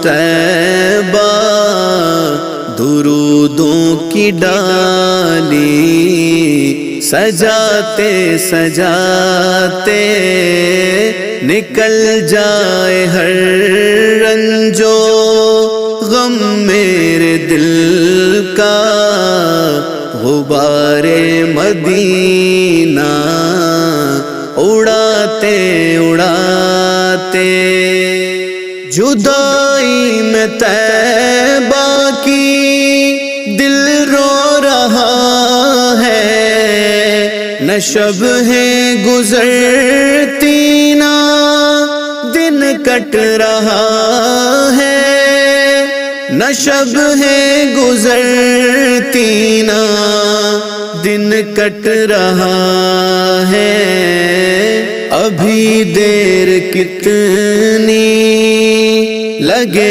طیبہ درودوں کی ڈالی، سجاتے سجاتے نکل جائے ہر رنجو غم میرے دل کا، غبار مدینہ اڑاتے اڑاتے، جدائی میں طیبہ کی دل رو رہا ہے، نہ شب ہے گزرتی نہ دن کٹ رہا ہے، نہ شب ہے گزرتی نہ دن کٹ رہا ہے، ابھی دیر کتنی لگے